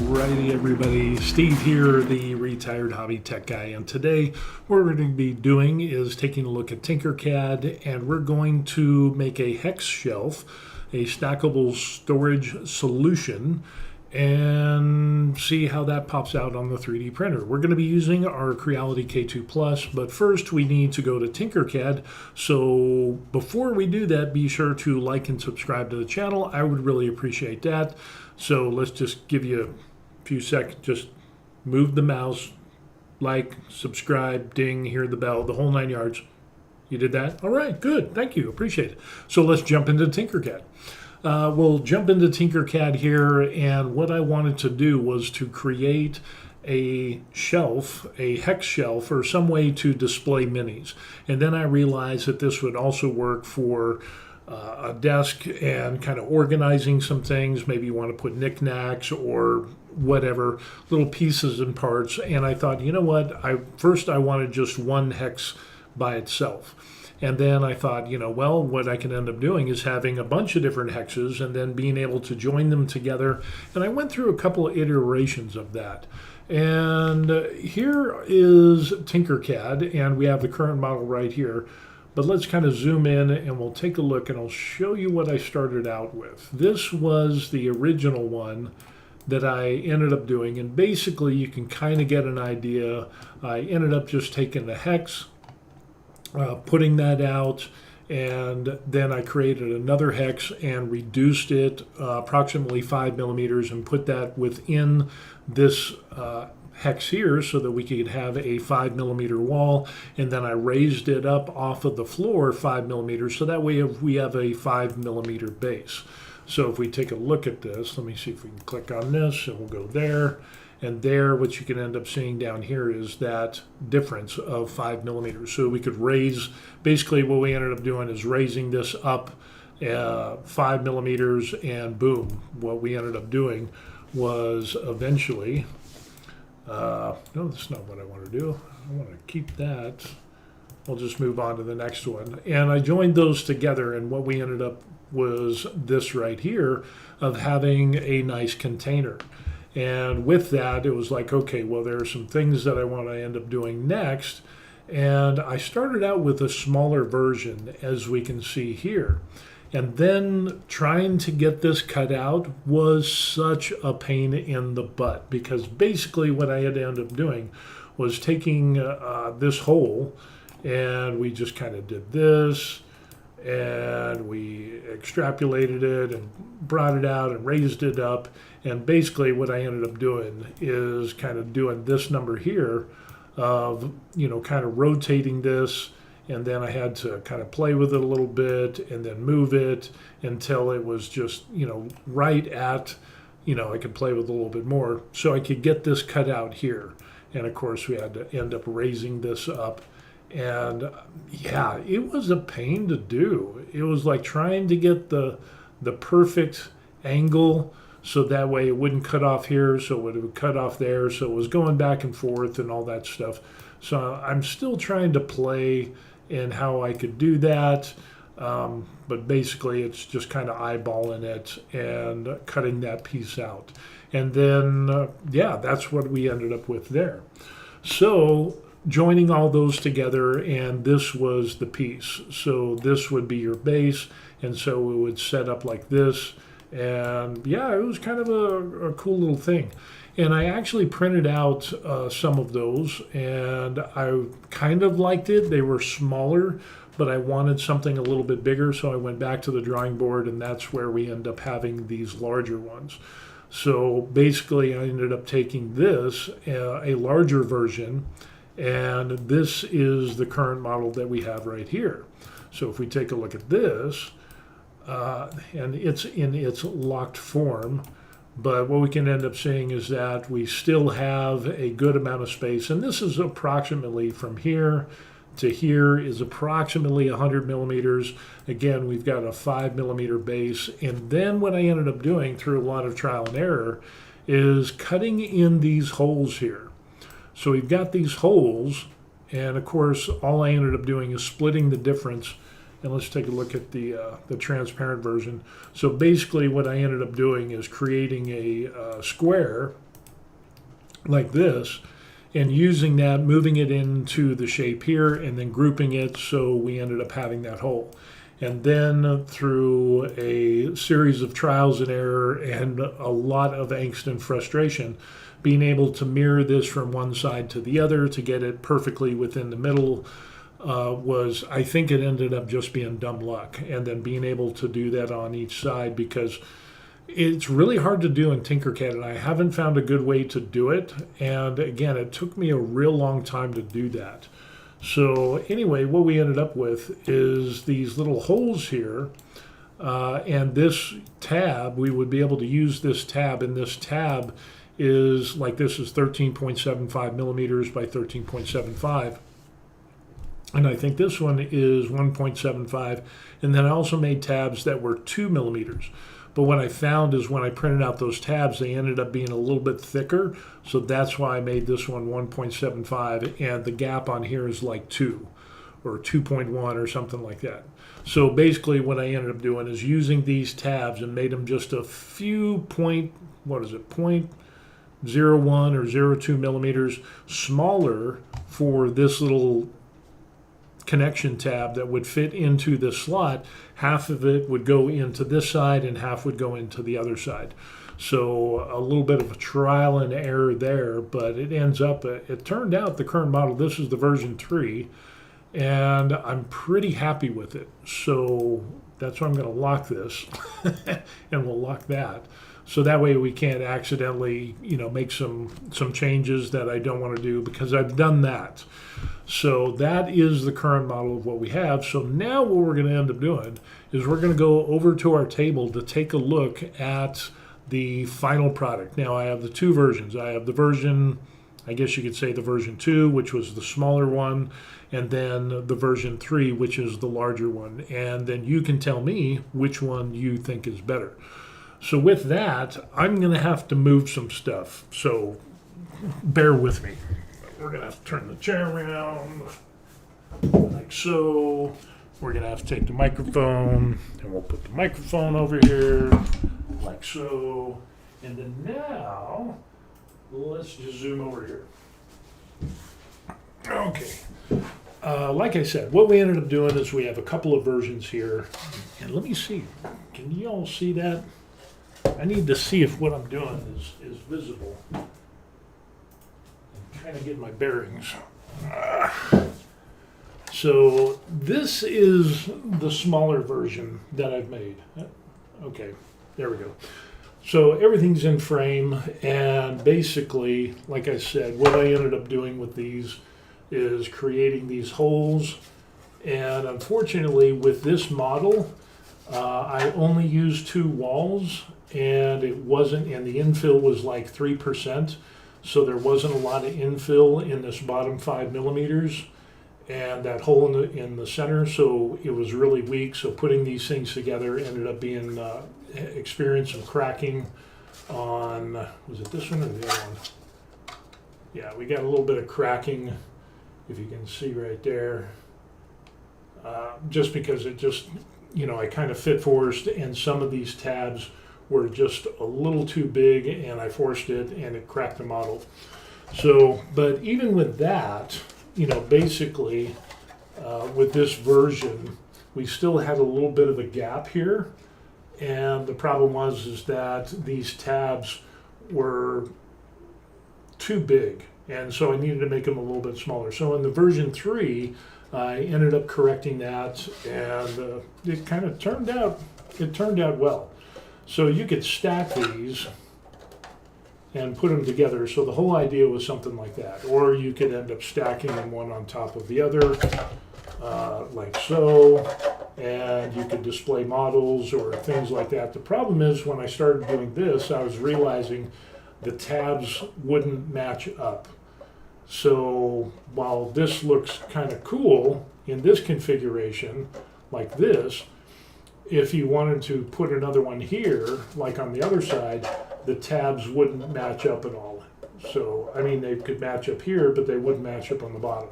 Alrighty, everybody. Steve here, the retired hobby tech guy, and today what we're going to be doing is taking a look at Tinkercad, and we're going to make a hex shelf, a stackable storage solution, and see how that pops out on the 3D printer. We're going to be using our Creality K2 Plus, but first we need to go to Tinkercad. So before we do that, be sure to like and subscribe to the channel. I would really appreciate that. So let's just give you a few seconds. Just move the mouse, like, subscribe, ding, hear the bell, the whole 9 yards. You did that? All right, good. Thank you. Appreciate it. So let's jump into Tinkercad. We'll jump into Tinkercad here, and what I wanted to do was to create a shelf, a hex shelf, or some way to display minis. And then I realized that this would also work for a desk and kind of organizing some things. Maybe you want to put knickknacks or whatever, little pieces and parts. And I thought, you know what, first I wanted just one hex by itself. And then I thought, well, what I can end up doing is having a bunch of different hexes and then being able to join them together. And I went through a couple of iterations of that. And here is Tinkercad, and we have the current model right here. But let's kind of zoom in and we'll take a look, and I'll show you what I started out with. This was the original one that I ended up doing. And basically, you can kind of get an idea. I ended up just taking the hex, putting that out, and then I created another hex and reduced it approximately 5 millimeters and put that within this hex here so that we could have a 5 millimeter wall, and then I raised it up off of the floor 5 millimeters, so that way we have a 5 millimeter base. So if we take a look at this, let me see if we can click on this, and we'll go there. And there, what you can end up seeing down here is that difference of 5 millimeters. So we could raise, basically what we ended up doing is raising this up 5 millimeters, and boom, what we ended up doing was eventually, no, that's not what I want to do. I want to keep that. I'll just move on to the next one. And I joined those together, and what we ended up was this right here of having a nice container. And with that, it was like, okay, well, there are some things that I want to end up doing next. And I started out with a smaller version, as we can see here. And then trying to get this cut out was such a pain in the butt, because basically what I had to end up doing was taking this hole, and we just kind of did this, and we extrapolated it and brought it out and raised it up. And basically what I ended up doing is kind of doing this number here of, kind of rotating this, and then I had to kind of play with it a little bit and then move it until it was just, right at, I could play with it a little bit more so I could get this cut out here. And of course we had to end up raising this up. And yeah, it was a pain to do. It was like trying to get the perfect angle so that way it wouldn't cut off here, so it would cut off there. So it was going back and forth and all that stuff. So I'm still trying to play in how I could do that. But basically it's just kind of eyeballing it and cutting that piece out. And then, yeah, that's what we ended up with there. So joining all those together, and this was the piece. So this would be your base, and so it would set up like this. And yeah, it was kind of a cool little thing. And I actually printed out some of those, and I kind of liked it. They were smaller, but I wanted something a little bit bigger, so I went back to the drawing board, and that's where we end up having these larger ones. So basically I ended up taking this, a larger version, and this is the current model that we have right here. So if we take a look at this, and it's in its locked form, but what we can end up seeing is that we still have a good amount of space, and this is approximately from here to here is approximately 100 millimeters. Again, we've got a 5 millimeter base, and then what I ended up doing through a lot of trial and error is cutting in these holes here. So we've got these holes, and of course all I ended up doing is splitting the difference. And let's take a look at the transparent version. So basically what I ended up doing is creating a square like this, and using that, moving it into the shape here, and then grouping it so we ended up having that hole. And then through a series of trials and error and a lot of angst and frustration, being able to mirror this from one side to the other to get it perfectly within the middle was, I think it ended up just being dumb luck. And then being able to do that on each side, because it's really hard to do in Tinkercad, and I haven't found a good way to do it. And again, it took me a real long time to do that. So anyway, what we ended up with is these little holes here, and this tab, we would be able to use this tab, and this tab is like, this is 13.75 millimeters by 13.75. And I think this one is 1.75. And then I also made tabs that were 2 millimeters. But what I found is when I printed out those tabs, they ended up being a little bit thicker. So that's why I made this one 1.75. And the gap on here is like 2 or 2.1 or something like that. So basically what I ended up doing is using these tabs and made them just a few point, what is it, 0.01 or 0.02 millimeters smaller for this little connection tab that would fit into this slot. Half of it would go into this side and half would go into the other side. So a little bit of a trial and error there, but it ends up, it turned out the current model, this is the version 3, and I'm pretty happy with it. So that's why I'm going to lock this and we'll lock that. So that way we can't accidentally, make some changes that I don't want to do, because I've done that. So that is the current model of what we have. So now what we're going to end up doing is we're going to go over to our table to take a look at the final product. Now I have the two versions. I have the version, I guess you could say the version 2, which was the smaller one, and then the version 3, which is the larger one. And then you can tell me which one you think is better. So with that, I'm going to have to move some stuff. So bear with me. We're going to have to turn the chair around like so. We're going to have to take the microphone, and we'll put the microphone over here like so. And then now, let's just zoom over here. Okay. Like I said, what we ended up doing is we have a couple of versions here. And let me see. Can you all see that? I need to see if what I'm doing is visible. I'm trying to get my bearings. So this is the smaller version that I've made. Okay, there we go. So everything's in frame, and basically, like I said, what I ended up doing with these is creating these holes. And unfortunately, with this model, I only used 2 walls, and it wasn't, and the infill was like 3%. So there wasn't a lot of infill in this bottom 5 millimeters and that hole in the center. So it was really weak. So putting these things together ended up being experience some cracking on, was it this one or the other one? Yeah, we got a little bit of cracking, if you can see right there. Just because it just, I kind of fit forced, and some of these tabs were just a little too big, and I forced it and it cracked the model. So, but even with that, basically with this version, we still had a little bit of a gap here. And the problem is that these tabs were too big. And so I needed to make them a little bit smaller. So in the version 3, I ended up correcting that, and it kind of turned out well. So you could stack these and put them together. So the whole idea was something like that. Or you could end up stacking them one on top of the other, like so. And you could display models or things like that. The problem is when I started doing this, I was realizing the tabs wouldn't match up. So while this looks kind of cool in this configuration, like this, if you wanted to put another one here, like on the other side, the tabs wouldn't match up at all. So, I mean, they could match up here, but they wouldn't match up on the bottom.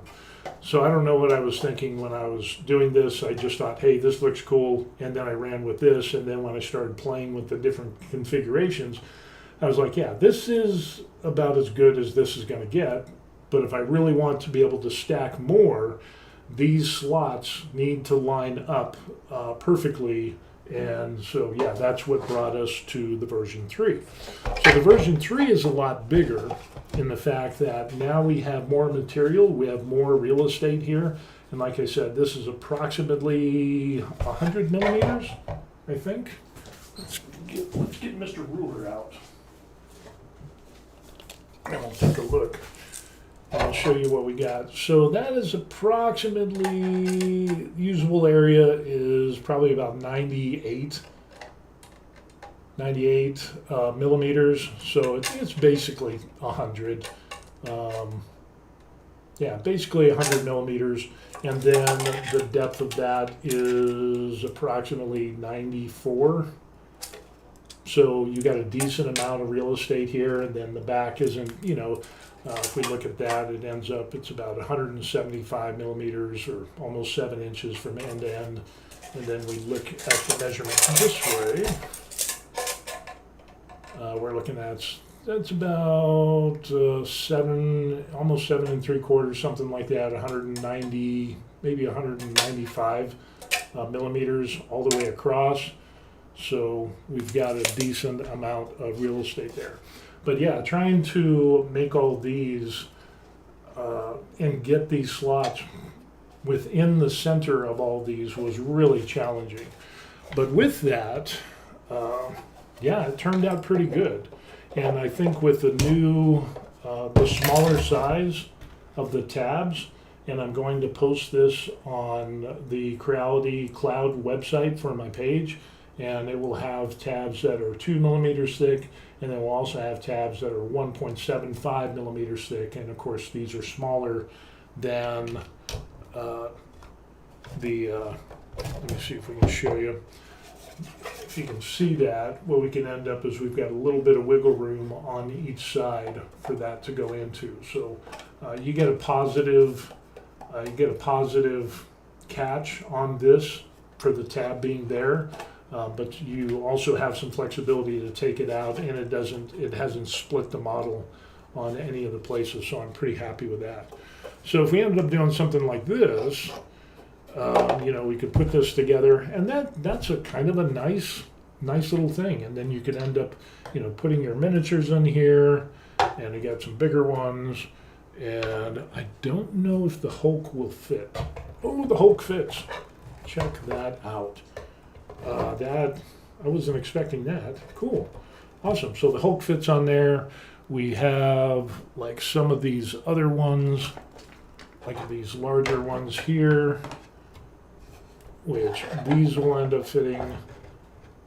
So I don't know what I was thinking when I was doing this. I just thought, hey, this looks cool, and then I ran with this, and then when I started playing with the different configurations, I was like, yeah, this is about as good as this is going to get. But if I really want to be able to stack more, these slots need to line up perfectly. And so, yeah, that's what brought us to the version 3. So the version 3 is a lot bigger in the fact that now we have more material, we have more real estate here. And like I said, this is approximately 100 millimeters, I think. Let's get Mr. Ruler out. And we'll take a look. And I'll show you what we got. So that is approximately, usable area is probably about 98 millimeters. So it's basically 100. Yeah, basically 100 millimeters. And then the depth of that is approximately 94. So you got a decent amount of real estate here, and then the back isn't, you know, if we look at that, it ends up, it's about 175 millimeters or almost 7 inches from end to end. And then we look at the measurement this way. We're looking at, that's about almost 7 3/4, something like that, 190, maybe 195 millimeters all the way across. So we've got a decent amount of real estate there. But yeah, trying to make all these and get these slots within the center of all these was really challenging. But with that, yeah, it turned out pretty good. And I think with the new, the smaller size of the tabs, and I'm going to post this on the Creality Cloud website for my page, and it will have tabs that are 2 millimeters thick, and then we'll also have tabs that are 1.75 millimeters thick, and of course these are smaller than let me see if we can show you. If you can see that, what we can end up is we've got a little bit of wiggle room on each side for that to go into. So you get a positive catch on this for the tab being there. But you also have some flexibility to take it out, and it hasn't split the model on any of the places, so I'm pretty happy with that. So if we ended up doing something like this, you know, we could put this together, and that's a kind of a nice little thing. And then you could end up, you know, putting your miniatures in here, and you got some bigger ones, and I don't know if the Hulk will fit. Oh, the Hulk fits. Check that out. That I wasn't expecting that. Cool, awesome. So the Hulk fits on there. We have like some of these other ones, like these larger ones here, which these will end up fitting.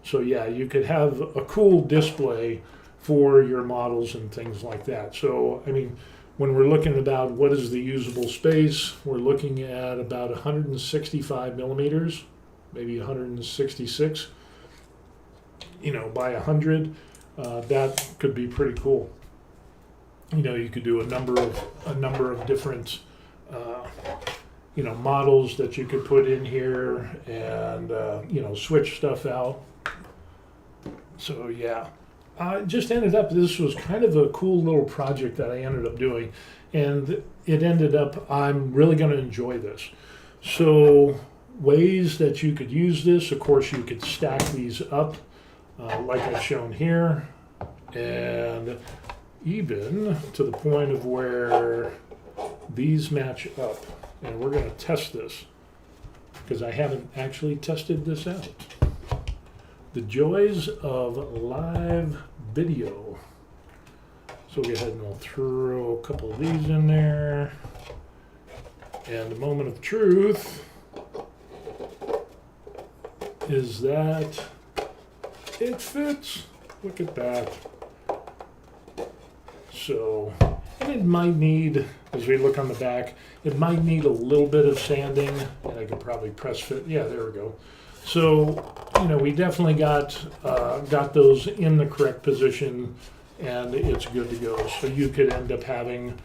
So yeah, you could have a cool display for your models and things like that. So I mean, when we're looking about what is the usable space, we're looking at about 165 millimeters. Maybe 166, you know, by 100. That could be pretty cool. You know, you could do a number of different, you know, models that you could put in here, and you know, switch stuff out. So yeah, I just ended up. This was kind of a cool little project that I ended up doing, and it ended up. I'm really going to enjoy this. So. Ways that you could use this, of course, you could stack these up like I've shown here, and even to the point of where these match up. And we're going to test this because I haven't actually tested this out. The joys of live video. So we'll go ahead and we'll throw a couple of these in there. And the moment of truth is that it fits. Look at that. So, and it might need, as we look on the back, it might need a little bit of sanding, and I could probably press fit. Yeah, there we go. So, you know, we definitely got those in the correct position, and it's good to go. So you could end up having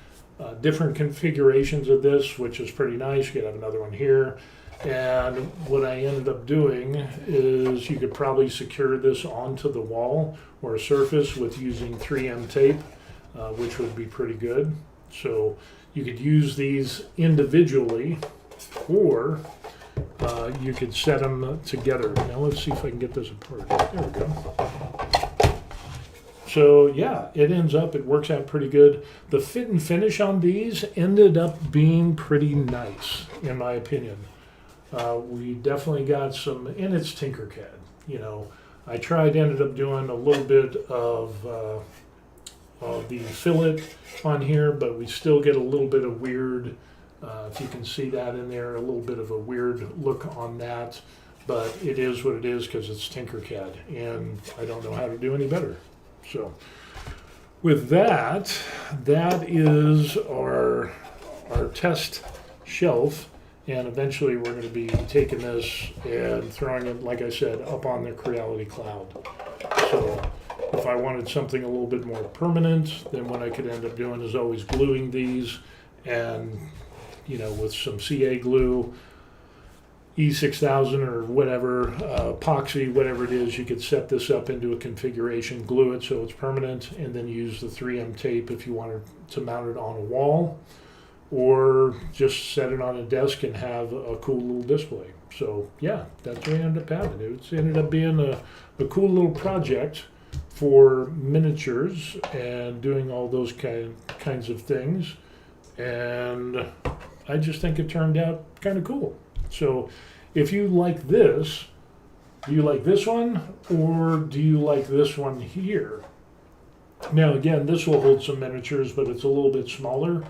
different configurations of this, which is pretty nice. You could have another one here. And what I ended up doing is you could probably secure this onto the wall or a surface with using 3M tape, which would be pretty good. So you could use these individually, or you could set them together. Now let's see if I can get this apart. There we go. So yeah, it works out pretty good. The fit and finish on these ended up being pretty nice, in my opinion. We definitely got some, and it's Tinkercad. You know, I ended up doing a little bit of the fillet on here, but we still get a little bit of weird, if you can see that in there, a little bit of a weird look on that. But it is what it is because it's Tinkercad, and I don't know how to do any better. So with that, that is our test shelf. And eventually we're going to be taking this and throwing it, like I said, up on the Creality Cloud. So if I wanted something a little bit more permanent, then what I could end up doing is always gluing these, and, you know, with some CA glue, E6000 or whatever, epoxy, whatever it is, you could set this up into a configuration, glue it so it's permanent, and then use the 3M tape if you wanted to mount it on a wall, or just set it on a desk and have a cool little display. So yeah, that's what I ended up having. It's ended up being a cool little project for miniatures and doing all those kinds of things. And I just think it turned out kind of cool. So if you like this, do you like this one, or do you like this one here? Now again, this will hold some miniatures, but it's a little bit smaller.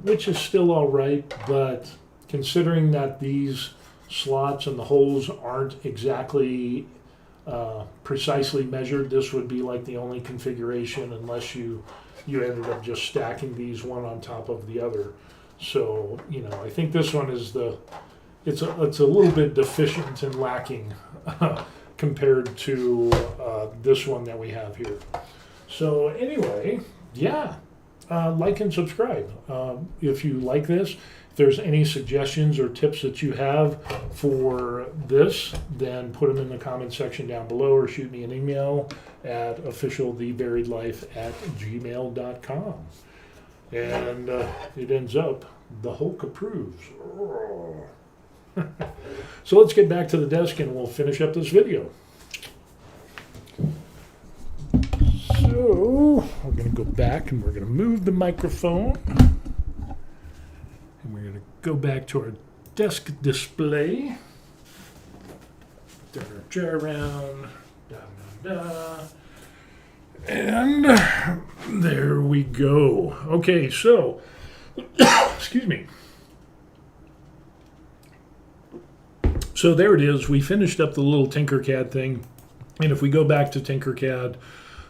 Which is still all right, but considering that these slots and the holes aren't exactly precisely measured, this would be like the only configuration unless you ended up just stacking these one on top of the other. So, you know, I think this one is it's a little bit deficient and lacking compared to this one that we have here. So anyway, yeah. Like and subscribe. If you like this, if there's any suggestions or tips that you have for this, then put them in the comment section down below, or shoot me an email at officialthevariedlife@gmail.com. And it ends up, the Hulk approves. So let's get back to the desk and we'll finish up this video. So we're going to go back and we're going to move the microphone, and we're going to go back to our desk display. Turn our chair around, and there we go. Okay, so excuse me. So there it is. We finished up the little Tinkercad thing, and if we go back to Tinkercad,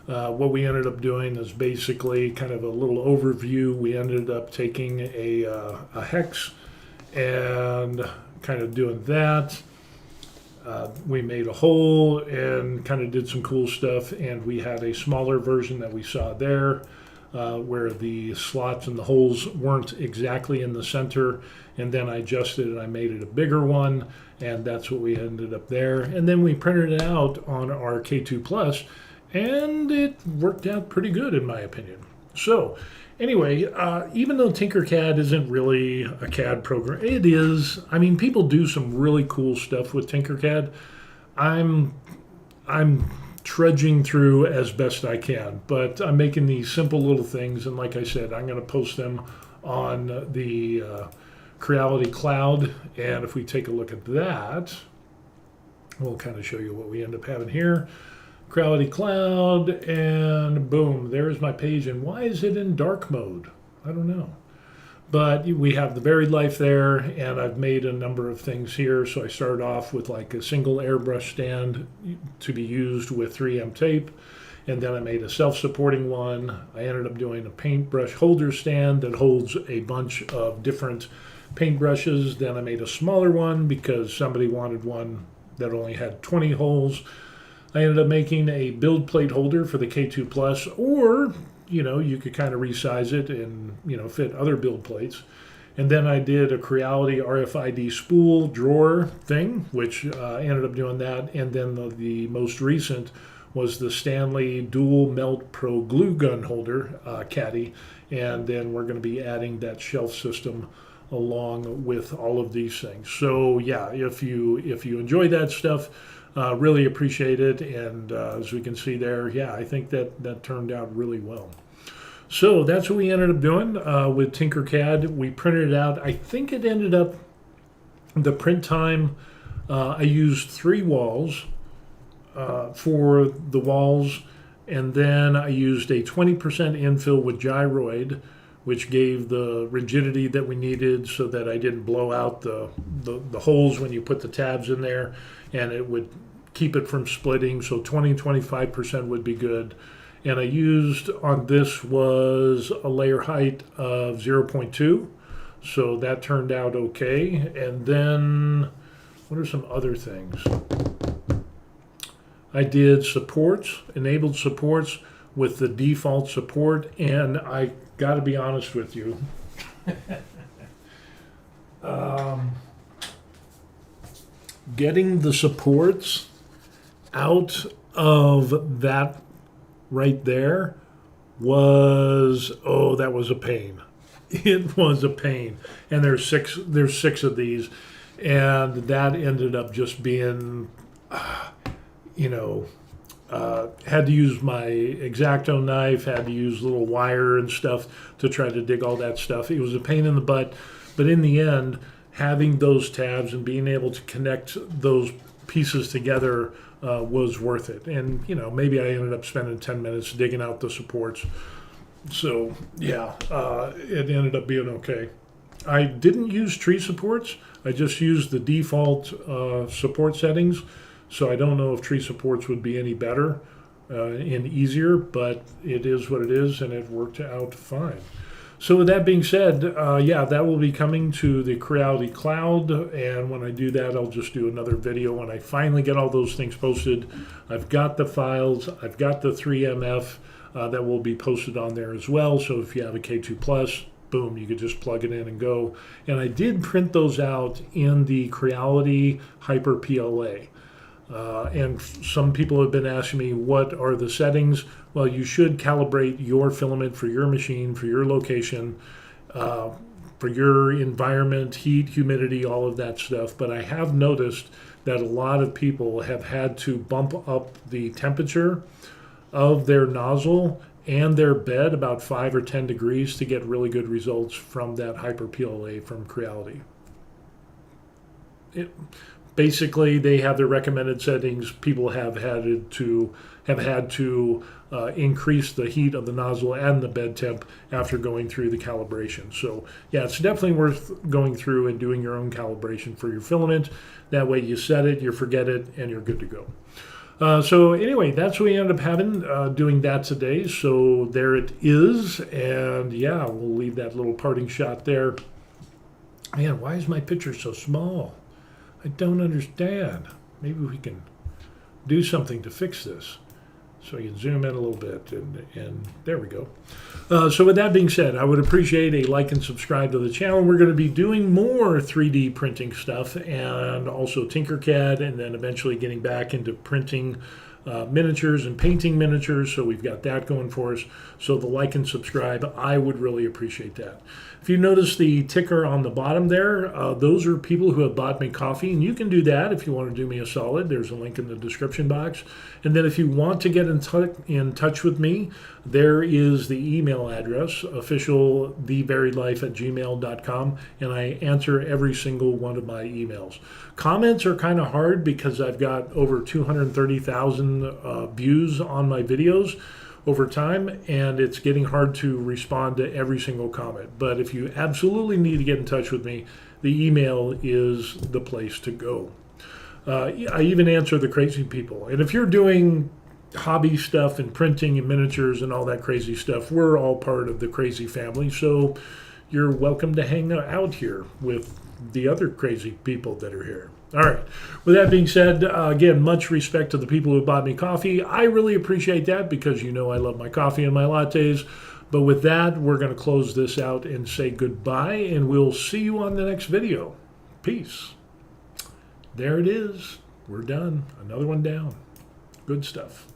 what we ended up doing is basically kind of a little overview. We ended up taking a hex and kind of doing that. We made a hole and kind of did some cool stuff, and we had a smaller version that we saw there where the slots and the holes weren't exactly in the center, and then I adjusted it. I made it a bigger one, and that's what we ended up there. And then we printed it out on our K2 Plus, and it worked out pretty good in my opinion. So anyway, even though Tinkercad isn't really a CAD program, it is. I mean, people do some really cool stuff with Tinkercad. I'm trudging through as best I can, but I'm making these simple little things, and like I said, I'm going to post them on the Creality Cloud. And if we take a look at that, we'll kind of show you what we end up having here. Creality Cloud, and boom, there's my page. And why is it in dark mode? I don't know. But we have the Varied Life there, and I've made a number of things here. So I started off with like a single airbrush stand to be used with 3M tape, and then I made a self-supporting one. I ended up doing a paintbrush holder stand that holds a bunch of different paintbrushes. Then I made a smaller one because somebody wanted one that only had 20 holes. I ended up making a build plate holder for the K2 Plus, or, you know, you could kind of resize it and, you know, fit other build plates. And then I did a Creality RFID spool drawer thing, which ended up doing that. And then the most recent was the Stanley Dual Melt Pro Glue Gun Holder caddy. And then we're going to be adding that shelf system along with all of these things. So yeah, if you enjoy that stuff, really appreciate it. And as we can see there, yeah, I think that turned out really well. So that's what we ended up doing with Tinkercad. We printed it out. I think it ended up, the print time, I used 3 walls for the walls, and then I used a 20% infill with gyroid, which gave the rigidity that we needed so that I didn't blow out the holes when you put the tabs in there, and it would keep it from splitting. So 20-25% would be good. And I used on this was a layer height of 0.2, so that turned out okay. And then what are some other things? I did supports, enabled supports with the default support, and I got to be honest with you. Getting the supports out of that right there was, oh, that was a pain. It was a pain. And there's six of these, and that ended up just being, had to use my X-Acto knife, had to use little wire and stuff to try to dig all that stuff. It was a pain in the butt, but in the end, having those tabs and being able to connect those pieces together was worth it. And maybe I ended up spending 10 minutes digging out the supports. So yeah, it ended up being okay. I didn't use tree supports. I just used the default support settings. So I don't know if tree supports would be any better and easier, but it is what it is, and it worked out fine. So with that being said, yeah, that will be coming to the Creality Cloud, and when I do that, I'll just do another video when I finally get all those things posted. I've got the files, I've got the 3MF that will be posted on there as well, so if you have a K2+, boom, you could just plug it in and go. And I did print those out in the Creality Hyper PLA. And some people have been asking me, what are the settings? Well, you should calibrate your filament for your machine, for your location, for your environment, heat, humidity, all of that stuff. But I have noticed that a lot of people have had to bump up the temperature of their nozzle and their bed about 5 or 10 degrees to get really good results from that Hyper PLA from Creality. Basically, they have their recommended settings. People have had to increase the heat of the nozzle and the bed temp after going through the calibration. So yeah, it's definitely worth going through and doing your own calibration for your filament. That way you set it, you forget it, and you're good to go. So anyway, that's what we ended up having, doing that today. So there it is. And yeah, we'll leave that little parting shot there. Man, why is my picture so small? I don't understand. Maybe we can do something to fix this. So you can zoom in a little bit, and there we go. So with that being said, I would appreciate a like and subscribe to the channel. We're going to be doing more 3D printing stuff and also Tinkercad, and then eventually getting back into printing miniatures and painting miniatures. So we've got that going for us. So the like and subscribe, I would really appreciate that. If you notice the ticker on the bottom there, those are people who have bought me coffee, and you can do that if you want to do me a solid. There's a link in the description box. And then if you want to get in touch with me, there is the email address, official thevariedlife@gmail.com, and I answer every single one of my emails. Comments are kind of hard because I've got over 230,000 views on my videos over time, and it's getting hard to respond to every single comment. But if you absolutely need to get in touch with me, the email is the place to go. I even answer the crazy people. And if you're doing hobby stuff and printing and miniatures and all that crazy stuff, we're all part of the crazy family. So you're welcome to hang out here with the other crazy people that are here. All right. With that being said, again, much respect to the people who bought me coffee. I really appreciate that because I love my coffee and my lattes. But with that, we're going to close this out and say goodbye, and we'll see you on the next video. Peace. There it is. We're done. Another one down. Good stuff.